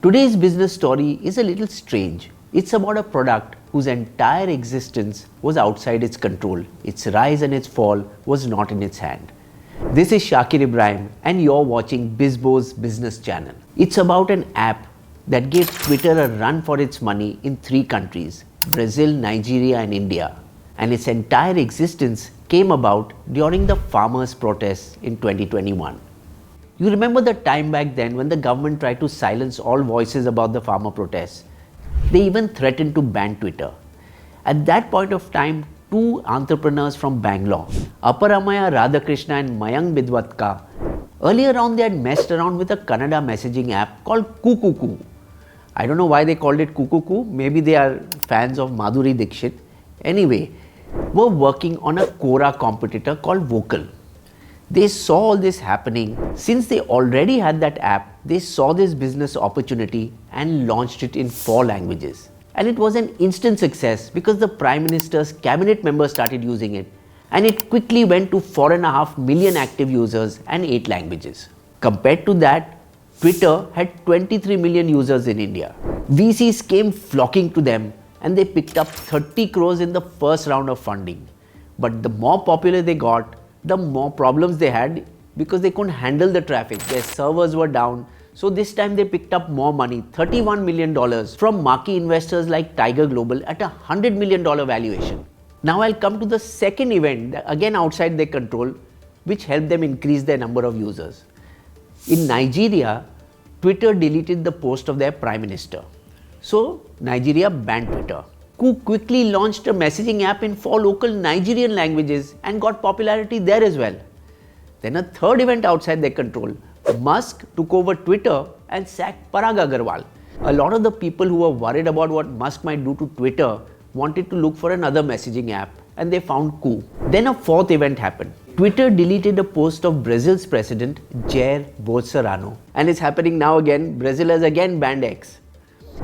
Today's business story is a little strange. It's about a product whose entire existence was outside its control. Its rise and its fall was not in its hand. This is Shakir Ibrahim and you're watching BISBO's business channel. It's about an app that gave Twitter a run for its money in 3 countries, Brazil, Nigeria and India. And its entire existence came about during the farmers' protests in 2021. You remember the time back then when the government tried to silence all voices about the farmer protests. They even threatened to ban Twitter. At that point of time, 2 entrepreneurs from Bangalore, Aparamaya Radhakrishna and Mayank Bidwatka, earlier on they had messed around with a Kannada messaging app called Kukuku. I don't know why they called it Kukuku, maybe they are fans of Madhuri Dixit. Anyway, were working on a Quora competitor called Vocal. They saw all this happening. Since they already had that app, they saw this business opportunity and launched it in 4 languages. And it was an instant success because the Prime Minister's cabinet members started using it. And it quickly went to 4.5 million active users and 8 languages. Compared to that, Twitter had 23 million users in India. VCs came flocking to them and they picked up 30 crores in the first round of funding. But the more popular they got, the more problems they had because they couldn't handle the traffic. Their servers were down. So this time they picked up more money, $31 million from marquee investors like Tiger Global at a $100 million valuation. Now I'll come to the second event, again outside their control, which helped them increase their number of users. In Nigeria, Twitter deleted the post of their Prime Minister. So Nigeria banned Twitter. Who quickly launched a messaging app in 4 local Nigerian languages and got popularity there as well. Then a third event outside their control, Musk took over Twitter and sacked Parag Agrawal. A lot of the people who were worried about what Musk might do to Twitter wanted to look for another messaging app and they found Coup. Then a 4th event happened. Twitter deleted a post of Brazil's president, Jair Bolsonaro. And it's happening now again. Brazil has again banned X.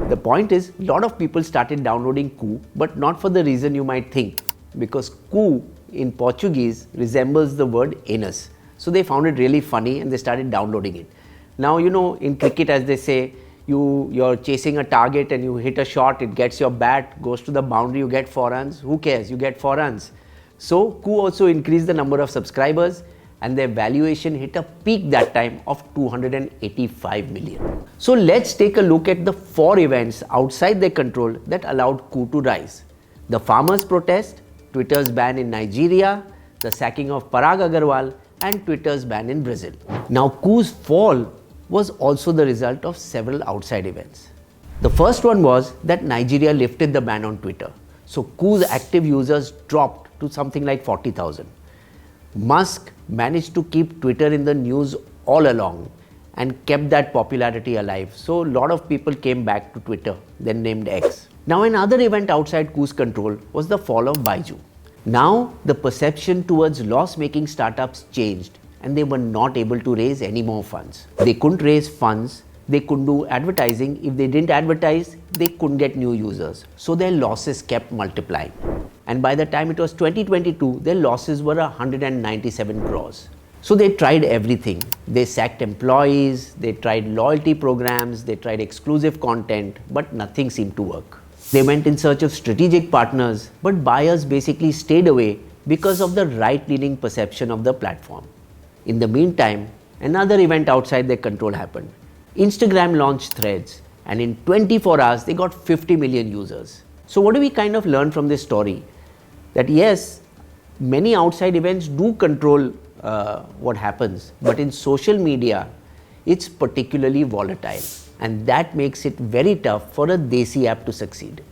The point is, a lot of people started downloading Coup, but not for the reason you might think, because Coup in Portuguese resembles the word anus. So they found it really funny and they started downloading it. Now, you know, in cricket, as they say, you're chasing a target and you hit a shot, it gets your bat, goes to the boundary, you get 4 runs. Who cares? You get 4 runs. So Coup also increased the number of subscribers and their valuation hit a peak that time of 285 million. So let's take a look at the 4 events outside their control that allowed Coup to rise. The farmers' protest, Twitter's ban in Nigeria, the sacking of Parag Agrawal and Twitter's ban in Brazil. Now Coup's fall was also the result of several outside events. The first one was that Nigeria lifted the ban on Twitter. So Coup's active users dropped to something like 40,000. Musk managed to keep Twitter in the news all along and kept that popularity alive. So a lot of people came back to Twitter, then named X. Now another event outside Coup's control was the fall of BISBO. Now the perception towards loss-making startups changed and they were not able to raise any more funds. They couldn't raise funds, they couldn't do advertising. If they didn't advertise, they couldn't get new users. So their losses kept multiplying. And by the time it was 2022, their losses were 197 crores. So they tried everything. They sacked employees, they tried loyalty programs, they tried exclusive content, but nothing seemed to work. They went in search of strategic partners, but buyers basically stayed away because of the right-leaning perception of the platform. In the meantime, another event outside their control happened. Instagram launched Threads, and in 24 hours, they got 50 million users. So what do we kind of learn from this story? That yes, many outside events do control what happens, but in social media, it's particularly volatile. And that makes it very tough for a Desi app to succeed.